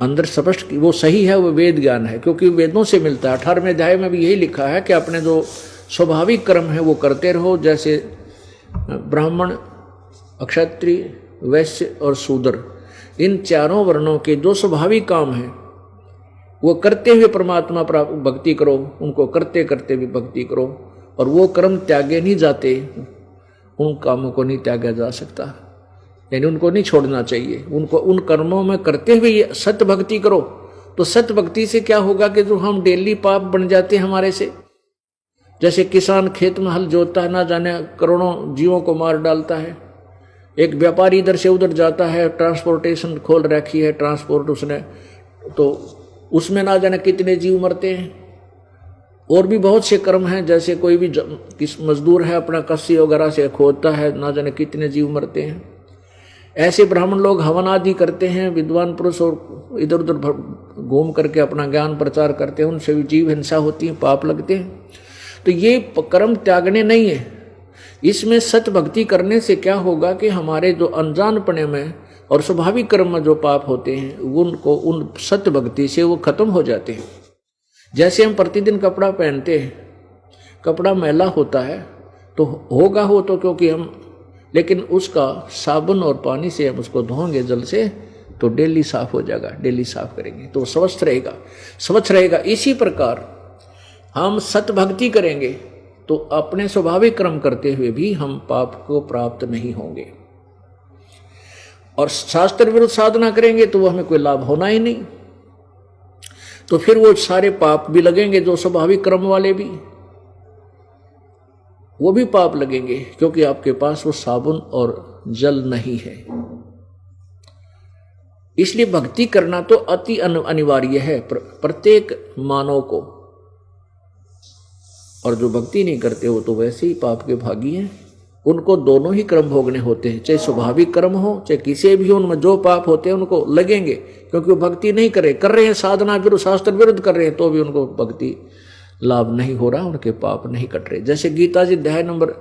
अंदर स्पष्ट, वो सही है, वो वेद ज्ञान है, क्योंकि वेदों से मिलता है। 18वें अध्याय में भी यही लिखा है कि अपने जो स्वाभाविक कर्म है वो करते रहो, जैसे ब्राह्मण, क्षत्रिय, वैश्य और शूद्र, इन चारों वर्णों के जो स्वाभाविक काम हैं वो करते हुए परमात्मा प्राप्त भक्ति करो, उनको करते करते भी भक्ति करो। और वो कर्म त्यागे नहीं जाते, उन कामों को नहीं त्यागा जा सकता। यानी उनको नहीं छोड़ना चाहिए, उनको उन कर्मों में करते हुए ये सत्य भक्ति करो। तो सत्य भक्ति से क्या होगा कि जो हम डेली पाप बन जाते हैं हमारे से। जैसे किसान खेत में हल जोतता है, ना जाने करोड़ों जीवों को मार डालता है। एक व्यापारी इधर से उधर जाता है, ट्रांसपोर्टेशन खोल रखी है, ट्रांसपोर्ट उसने, तो उसमें ना जाने कितने जीव मरते हैं। और भी बहुत से कर्म हैं, जैसे कोई भी किस मजदूर है अपना कस्सी वगैरह से खोदता है, ना जाने कितने जीव मरते हैं। ऐसे ब्राह्मण लोग हवन आदि करते हैं, विद्वान पुरुष और इधर उधर घूम करके अपना ज्ञान प्रचार करते हैं, उनसे भी जीव हिंसा होती है, पाप लगते हैं। तो ये कर्म त्यागने नहीं है। इसमें सत्य भक्ति करने से क्या होगा कि हमारे जो अनजानपने में और स्वाभाविक कर्म में जो पाप होते हैं उनको उन सत्य भक्ति से वो खत्म हो जाते हैं। जैसे हम प्रतिदिन कपड़ा पहनते हैं, कपड़ा मैला होता है तो होगा हो तो क्योंकि हम, लेकिन उसका साबुन और पानी से हम उसको धोएंगे जल से तो डेली साफ हो जाएगा, डेली साफ करेंगे तो स्वच्छ रहेगा, स्वच्छ रहेगा। इसी प्रकार हम सत्य भक्ति करेंगे तो अपने स्वाभाविक कर्म करते हुए भी हम पाप को प्राप्त नहीं होंगे, और शास्त्र विरुद्ध साधना करेंगे तो वो हमें कोई लाभ होना ही नहीं। तो फिर वो सारे पाप भी लगेंगे, जो स्वाभाविक कर्म वाले भी वो भी पाप लगेंगे, क्योंकि आपके पास वो साबुन और जल नहीं है। इसलिए भक्ति करना तो अति अनिवार्य है प्रत्येक मानव को, और जो भक्ति नहीं करते हो तो वैसे ही पाप के भागी हैं। उनको दोनों ही कर्म भोगने होते हैं, चाहे स्वाभाविक कर्म हो चाहे किसी भी, उनमें जो पाप होते हैं उनको लगेंगे, क्योंकि वो भक्ति नहीं कर रहे हैं, साधना विरुद्ध शास्त्र विरुद्ध कर रहे हैं, तो भी उनको भक्ति लाभ नहीं हो रहा, उनके पाप नहीं कट रहे। जैसे गीता जी अध्याय नंबर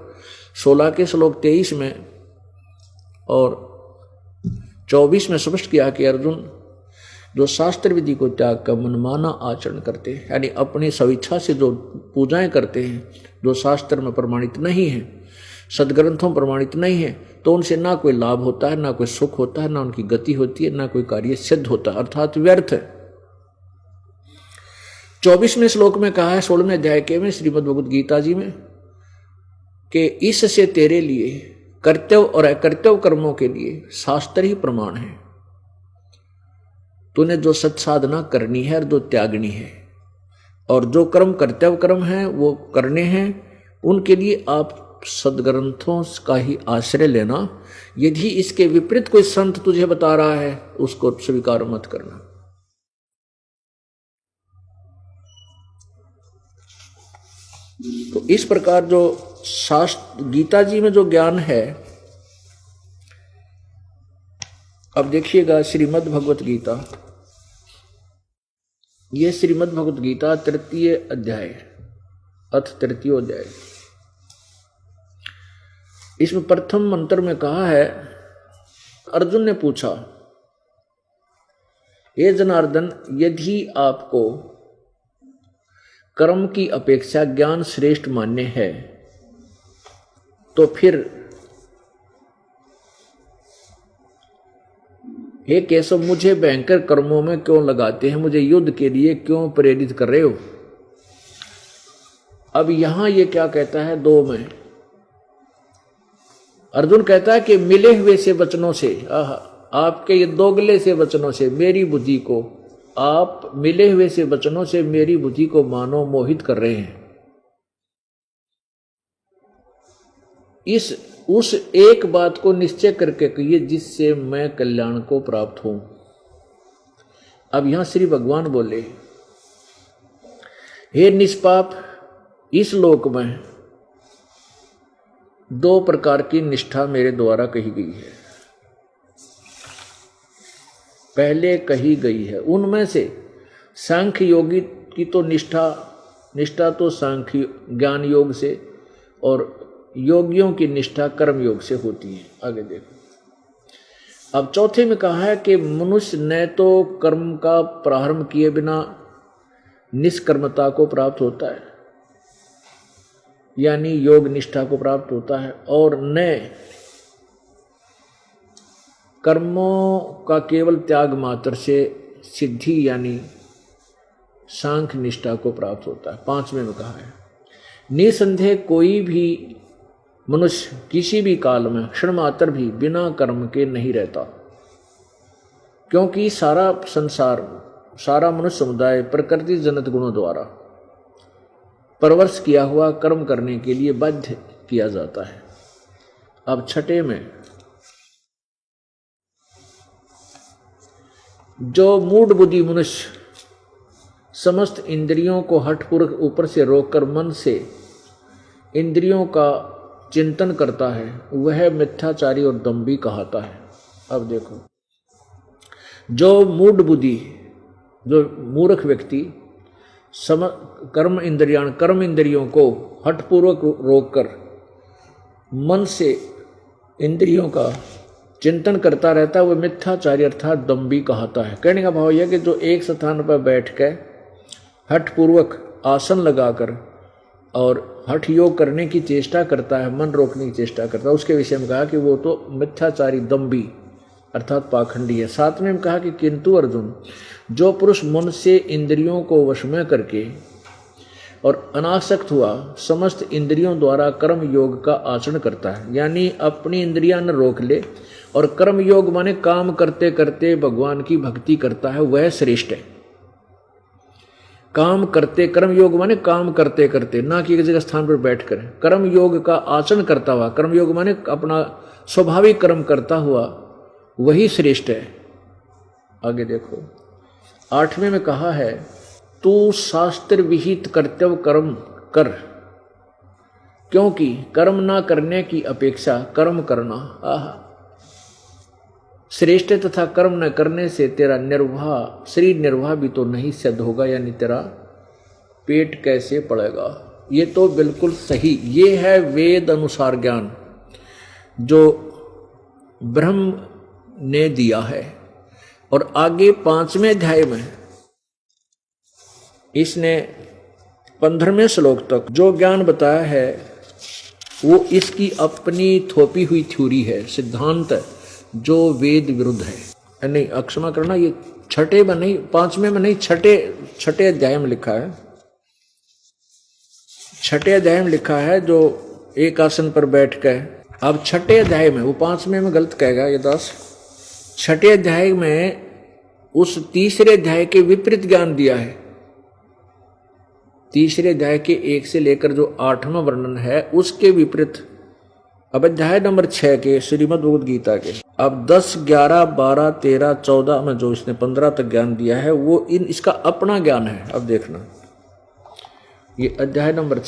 16 के श्लोक 23 में और 24 में स्पष्ट किया कि अर्जुन, जो शास्त्र विधि को त्याग कर मनमाना आचरण करते हैं, यानी अपनी स्वेच्छा से जो पूजाएं करते हैं, जो शास्त्र में प्रमाणित नहीं है, सदग्रंथों प्रमाणित नहीं है, तो उनसे ना कोई लाभ होता है, ना कोई सुख होता है, ना उनकी गति होती है, ना कोई कार्य सिद्ध होता है, अर्थात व्यर्थ है। 24वें श्लोक में कहा है 16वें अध्याय के में श्रीमद् भगवद गीता जी में कि इससे तेरे लिए कर्तव्य और अकर्तव्य कर्मों के लिए शास्त्र ही प्रमाण है। तूने जो सत्साधना करनी है और जो त्यागनी है, और जो कर्म कर्तव्य कर्म है वो करने हैं, उनके लिए आप सदग्रंथों का ही आश्रय लेना। यदि इसके विपरीत कोई संत तुझे बता रहा है उसको स्वीकार मत करना। तो इस प्रकार जो शास्त्र गीता जी में जो ज्ञान है, अब देखिएगा श्रीमद् भगवत गीता, ये श्रीमद् भगवत गीता 3 अध्याय अथ 3 अध्याय, इसमें प्रथम मंत्र में कहा है, अर्जुन ने पूछा, हे जनार्दन, यदि आपको कर्म की अपेक्षा ज्ञान श्रेष्ठ मान्य है तो फिर हे केशव, मुझे भयंकर कर्मों में क्यों लगाते हैं, मुझे युद्ध के लिए क्यों प्रेरित कर रहे हो। अब यहां ये क्या कहता है, 2 में अर्जुन कहता है कि मिले हुए से वचनों से, आपके ये दोगले से वचनों से मेरी बुद्धि को, आप मिले हुए से वचनों से मेरी बुद्धि को मानो मोहित कर रहे हैं। उस एक बात को निश्चय करके कहिए जिससे मैं कल्याण को प्राप्त हूं। अब यहां श्री भगवान बोले, हे निष्पाप, इस लोक में 2 प्रकार की निष्ठा मेरे द्वारा कही गई है। पहले कही गई है उनमें से सांख्य योगी की तो निष्ठा तो सांख्य ज्ञान योग से, और योगियों की निष्ठा कर्म योग से होती है। आगे देखो, अब चौथे में कहा है कि मनुष्य न तो कर्म का प्रारंभ किए बिना निष्कर्मता को प्राप्त होता है, यानी योग निष्ठा को प्राप्त होता है, और न कर्मों का केवल त्याग मात्र से सिद्धि यानी सांख्य निष्ठा को प्राप्त होता है। 5वें में कहा है, निसंदेह कोई भी मनुष्य किसी भी काल में क्षण मात्र भी बिना कर्म के नहीं रहता, क्योंकि सारा संसार, सारा मनुष्य समुदाय प्रकृति जनित गुणों द्वारा परवश किया हुआ कर्म करने के लिए बाध्य किया जाता है। अब छठे में, जो मूढ़ बुद्धि मनुष्य समस्त इंद्रियों को हठपूर्वक ऊपर से रोककर मन से इंद्रियों का चिंतन करता है, वह मिथ्याचारी और दंभी कहलाता है। अब देखो, जो मूढ़ बुद्धि, जो मूर्ख व्यक्ति कर्म इंद्रियों को हठपूर्वक रोककर मन से इंद्रियों का चिंतन करता रहता है, वह मिथ्याचारी अर्थात दंभी कहलाता है। कहने का भाव यह कि जो एक स्थान पर बैठ कर हठपूर्वक आसन लगाकर और हठ योग करने की चेष्टा करता है, मन रोकने की चेष्टा करता है, उसके विषय में कहा कि वो तो मिथ्याचारी दंभी अर्थात पाखंडी है। साथ में कहा कि किंतु अर्जुन, जो पुरुष मन से इंद्रियों को वश में करके और अनासक्त हुआ समस्त इंद्रियों द्वारा कर्म योग का आचरण करता है, यानी अपनी इंद्रियां न रोक ले और कर्म योग माने काम करते करते भगवान की भक्ति करता है, वह श्रेष्ठ है। काम करते, कर्म योग माने काम करते करते, ना कि एक जगह स्थान पर बैठकर कर्म योग का आचरण करता हुआ, कर्म योग माने अपना स्वाभाविक कर्म करता हुआ, वही श्रेष्ठ है। आगे देखो, 8वें में कहा है, तू शास्त्र विहित कर्तव्य कर्म कर, क्योंकि कर्म ना करने की अपेक्षा कर्म करना श्रेष्ठ है, तथा कर्म न करने से तेरा निर्वाह, शरीर निर्वाह भी तो नहीं सिद्ध होगा, यानी तेरा पेट कैसे पड़ेगा। ये तो बिल्कुल सही, ये है वेद अनुसार ज्ञान जो ब्रह्म ने दिया है। और आगे 5वें अध्याय में इसने 15वें श्लोक तक जो ज्ञान बताया है वो इसकी अपनी थोपी हुई थ्योरी है, सिद्धांत है, जो वेद विरुद्ध है। नहीं, अक्षमा करना, ये 6 में नहीं, 5वें में नहीं, 6 अध्याय में लिखा है। 6 अध्याय में लिखा है, जो एक आसन पर बैठ कर, अब 6 अध्याय में, वो 5वें में गलत कहेगा ये दास, 6 अध्याय में उस 3रे अध्याय के विपरीत ज्ञान दिया है। 3रे अध्याय के 1 से लेकर जो 8वां वर्णन है उसके विपरीत अब अध्याय नंबर 6 के श्रीमद् भगवद गीता के अब 10, 11, 12, 13, 14 में जो इसने 15 तक ज्ञान दिया है वो इसका अपना ज्ञान है। अब देखना, ये अध्याय नंबर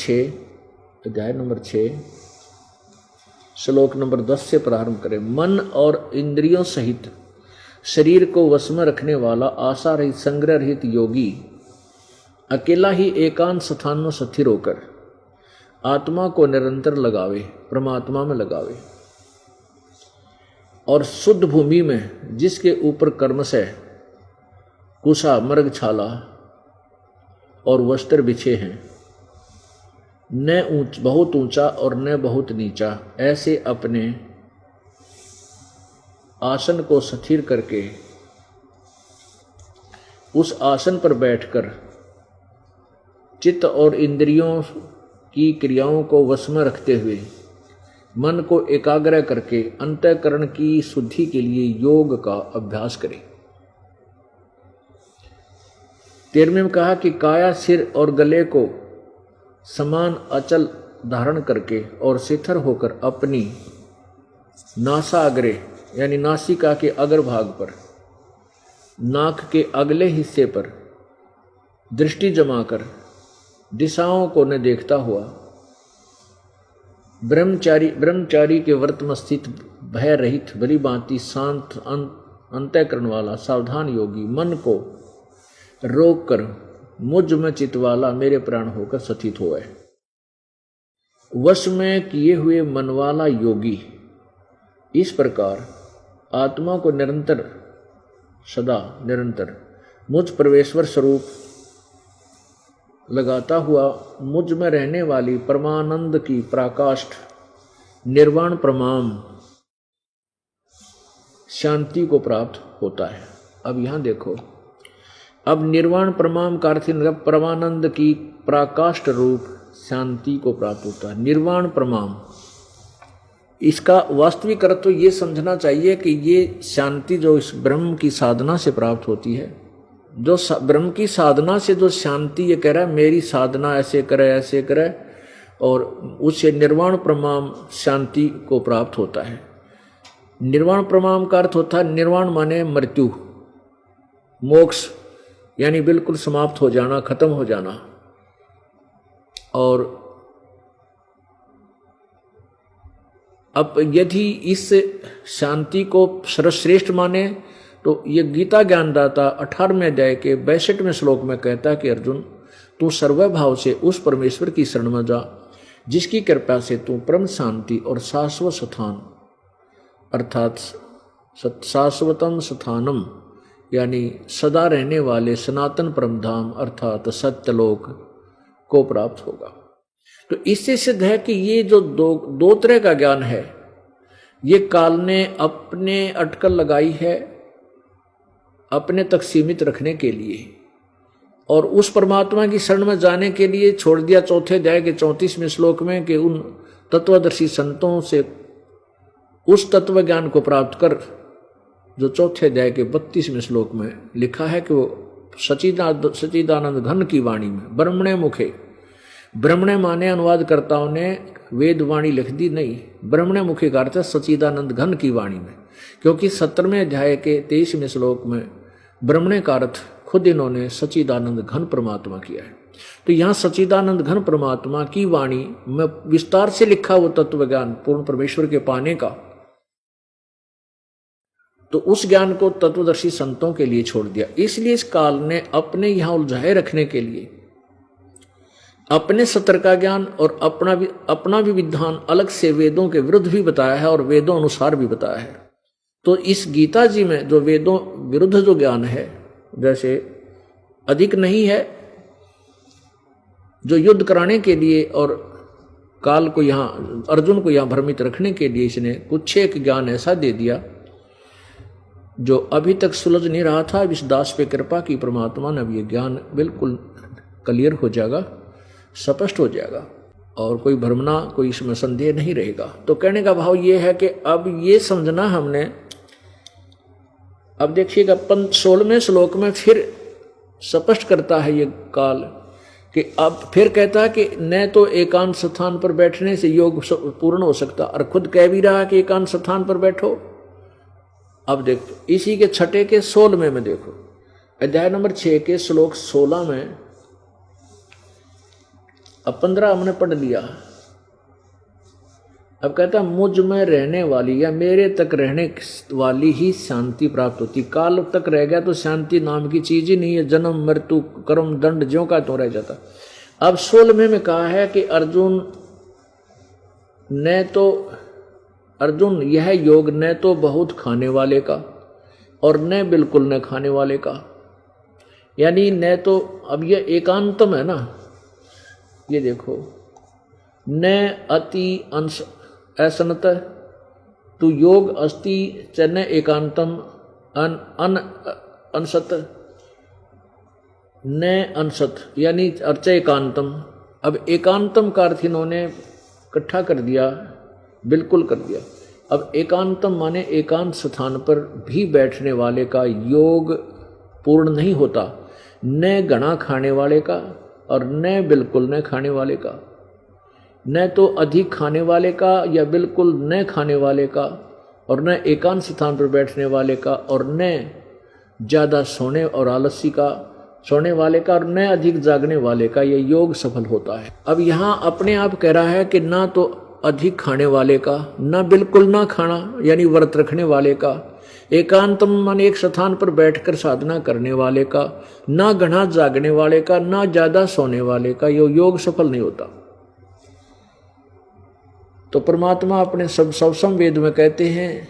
6 श्लोक नंबर 10 से प्रारंभ करें। मन और इंद्रियों सहित शरीर को वश में रखने वाला आशा रहित, संग्रह रहित योगी अकेला ही एकांत स्थान में स्थिर होकर आत्मा को निरंतर लगावे, परमात्मा में लगावे, और शुद्ध भूमि में जिसके ऊपर कर्म से कुशा, मृग छाला और वस्त्र बिछे हैं, न बहुत ऊंचा और न बहुत नीचा, ऐसे अपने आसन को स्थिर करके उस आसन पर बैठकर चित्त और इंद्रियों की क्रियाओं को वश में रखते हुए मन को एकाग्र करके अंतःकरण की शुद्धि के लिए योग का अभ्यास करें। 13वें में कहा कि काया, सिर और गले को समान अचल धारण करके और शिथिर होकर अपनी नासाग्रे यानी नासिका के अग्र भाग पर, नाक के अगले हिस्से पर दृष्टि जमाकर दिशाओं को न देखता हुआ ब्रह्मचारी के व्रत में स्थित भय रहित, भली भांति शांत अंतःकरण वाला सावधान योगी मन को रोक कर मुझ में चित्त वाला मेरे प्राण होकर स्थित हुआ है। वश में किए हुए मन वाला योगी इस प्रकार आत्मा को निरंतर, सदा निरंतर मुझ परमेश्वर स्वरूप लगाता हुआ मुझ में रहने वाली परमानंद की पराकाष्ठ निर्वाण परमाम शांति को प्राप्त होता है। अब यहां देखो, अब निर्वाण परमाम का अर्थ परमानंद की पराकाष्ठ रूप शांति को प्राप्त होता है। निर्वाण परमाम इसका वास्तविक अर्थ तो ये समझना चाहिए कि ये शांति जो इस ब्रह्म की साधना से प्राप्त होती है, जो ब्रह्म की साधना से जो शांति ये कह रहा है मेरी साधना ऐसे करे और उससे निर्वाण प्रमाम शांति को प्राप्त होता है। निर्वाण प्रमाम का अर्थ होता है, निर्वाण माने मृत्यु, मोक्ष यानी बिल्कुल समाप्त हो जाना, खत्म हो जाना। और अब यदि इस शांति को सर्वश्रेष्ठ माने तो ये गीता ज्ञानदाता 18वें अध्याय के 62वें श्लोक में कहता है कि अर्जुन तू सर्वभाव से उस परमेश्वर की शरण में जा जिसकी कृपा से तू परम शांति और शाश्वत स्थान अर्थात शाश्वतम स्थानम यानी सदा रहने वाले सनातन परम धाम अर्थात सत्यलोक को प्राप्त होगा। तो इससे सिद्ध है कि ये जो दो तरह का ज्ञान है, ये काल ने अपने अटकल लगाई है अपने तक सीमित रखने के लिए, और उस परमात्मा की शरण में जाने के लिए छोड़ दिया चौथे अध्याय के 34वें श्लोक में कि उन तत्वदर्शी संतों से उस तत्व ज्ञान को प्राप्त कर जो चौथे अध्याय के 32वें श्लोक में लिखा है कि वो सच्चिदानंद घन की वाणी में ब्रह्मणे मुखे, ब्रह्मणे माने अनुवादकर्ताओं ने वेद वाणी लिख दी, नहीं, ब्रह्मणे मुखे का अर्थ है सच्चिदानंद घन की वाणी में, क्योंकि 17वें अध्याय के 23वें श्लोक में ब्रह्मणे का अर्थ खुद इन्होंने सच्चिदानंद घन परमात्मा किया है। तो यहाँ सच्चिदानंद घन परमात्मा की वाणी में विस्तार से लिखा वो तत्व ज्ञान पूर्ण परमेश्वर के पाने का, तो उस ज्ञान को तत्वदर्शी संतों के लिए छोड़ दिया। इसलिए इस काल ने अपने यहाँ उलझाए रखने के लिए अपने सत्र का ज्ञान और अपना भी विधान अलग से वेदों के विरुद्ध भी बताया है और वेदों अनुसार भी बताया है। तो इस गीता जी में जो वेदों विरुद्ध जो ज्ञान है, जैसे अधिक नहीं है, जो युद्ध कराने के लिए और काल को यहाँ अर्जुन को यहाँ भ्रमित रखने के लिए इसने कुछ एक ज्ञान ऐसा दे दिया जो अभी तक सुलझ नहीं रहा था। इस दास पे कृपा की परमात्मा ने अब ये ज्ञान बिल्कुल क्लियर हो जाएगा, स्पष्ट हो जाएगा और कोई भ्रमना, कोई इसमें संदेह नहीं रहेगा। तो कहने का भाव ये है कि अब ये समझना हमने, अब देखिएगा 16वें श्लोक में फिर स्पष्ट करता है ये काल कि अब फिर कहता है कि न तो एकांत स्थान पर बैठने से योग पूर्ण हो सकता, और खुद कह भी रहा है कि एकांत स्थान पर बैठो। अब देखो इसी के 6 के 16वें में देखो, अध्याय नंबर 6 के श्लोक 16 में, अब 15 हमने पढ़ लिया। अब कहता मुझ में रहने वाली या मेरे तक रहने वाली ही शांति प्राप्त होती। काल तक रह गया तो शांति नाम की चीज ही नहीं है, जन्म मृत्यु कर्म दंड ज्यों का तो रह जाता। अब 16वें में कहा है कि अर्जुन यह योग न तो बहुत खाने वाले का और न बिल्कुल न खाने वाले का, यानी न तो, अब यह एकांतम है ना, ये देखो, न अति अंश असनत तु योग अस्ति च न एकांतम अन अंशत न अंशत, यानी अर्च एकांतम। अब एकांतम का अर्थ इन्होंने इकट्ठा कर दिया, बिल्कुल कर दिया। अब एकांतम माने एकांत स्थान पर भी बैठने वाले का योग पूर्ण नहीं होता, न घना खाने वाले का और न बिल्कुल न खाने वाले का, न तो अधिक खाने वाले का या बिल्कुल न खाने वाले का, और न एकांत स्थान पर बैठने वाले का, और न ज़्यादा सोने और आलसी का सोने वाले का, और न अधिक जागने वाले का ये योग सफल होता है। अब यहाँ अपने आप कह रहा है कि ना तो अधिक खाने वाले का, ना बिल्कुल ना खाना यानी व्रत रखने वाले का, एकांतम मन एक स्थान पर बैठकर साधना करने वाले का, ना घना जागने वाले का, ना ज्यादा सोने वाले का, ये योग सफल नहीं होता। तो परमात्मा अपने सब वेद में कहते हैं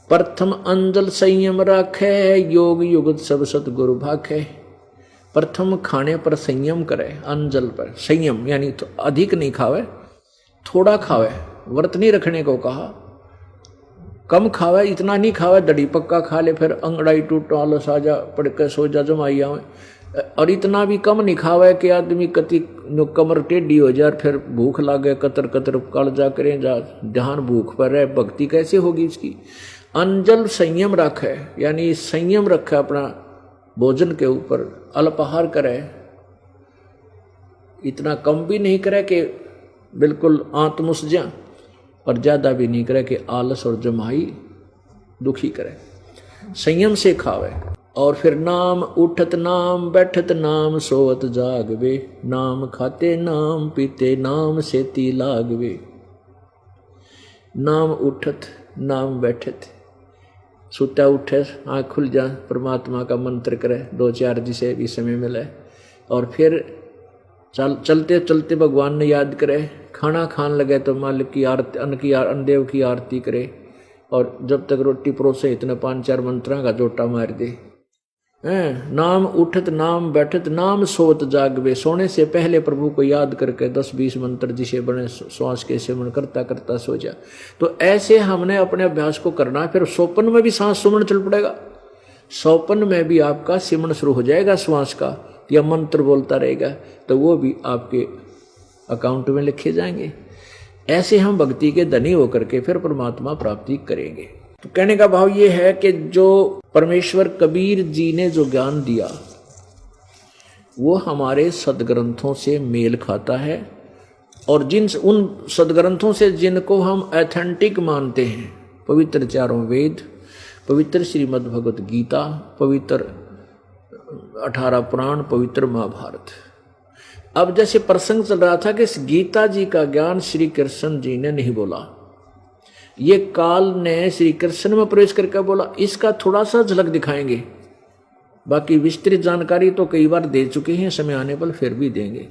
प्रथम अंजल संयम राखे योग युगत सब सतगुरु भाखे। प्रथम खाने पर संयम करे, अंजल पर संयम यानी तो अधिक नहीं खावे, थोड़ा खावे, व्रत नहीं रखने को कहा, कम खावे, इतना नहीं खावे दड़ी पक्का खा ले, फिर अंगड़ाई टूट आलस आ जा, पड़ के सो जा, जमाई आवे, और इतना भी कम नहीं खावे कि आदमी कति कमर टेढ़ी हो जाए, फिर भूख लागे कतर कतर कालजा करें जा, ध्यान भूख पर है, भक्ति कैसे होगी इसकी। अंजल संयम रखे, यानी संयम रखे अपना भोजन के ऊपर, अल्पाहार करे, इतना कम भी नहीं करे कि बिल्कुल आत्मसुजा, और ज्यादा भी नहीं करे कि आलस और जमाई दुखी करे। संयम से खावे। और फिर नाम उठत नाम बैठत नाम सोवत जागवे, नाम खाते नाम पीते नाम सेती लागवे। नाम उठत नाम बैठत, सुता उठे आँख खुल जा, परमात्मा का मंत्र करे, 2-4 जिसे भी समय मिले, और फिर चलते चलते भगवान ने याद करे, खाना खान लगे तो मालिक की आरती, अन्नदेव की आरती करे, और जब तक रोटी परोसे इतने 5-4 मंत्रा का जोटा मार दे। नाम उठत नाम बैठत नाम सोवत जागवे, सोने से पहले प्रभु को याद करके 10-20 मंत्र जिसे बने श्वास के सेवन करता करता सो जा। तो ऐसे हमने अपने अभ्यास को करना है। फिर स्वप्न में भी सांस सुमन चल पड़ेगा, स्वप्न में भी आपका सिमरण शुरू हो जाएगा श्वास का, या मंत्र बोलता रहेगा, तो वो भी आपके अकाउंट में लिखे जाएंगे। ऐसे हम भक्ति के धनी होकर के फिर परमात्मा प्राप्ति करेंगे। तो कहने का भाव ये है कि जो परमेश्वर कबीर जी ने जो ज्ञान दिया वो हमारे सदग्रंथों से मेल खाता है, और उन सदग्रंथों से जिनको हम ऑथेंटिक मानते हैं, पवित्र 4 वेद, पवित्र श्रीमद् भगवत गीता, पवित्र 18 पुराण, पवित्र महाभारत। अब जैसे प्रसंग चल रहा था कि इस गीता जी का ज्ञान श्री कृष्ण जी ने नहीं बोला, ये काल ने श्री कृष्ण में प्रवेश करके बोला। इसका थोड़ा सा झलक दिखाएंगे, बाकी विस्तृत जानकारी तो कई बार दे चुके हैं, समय आने पर फिर भी देंगे।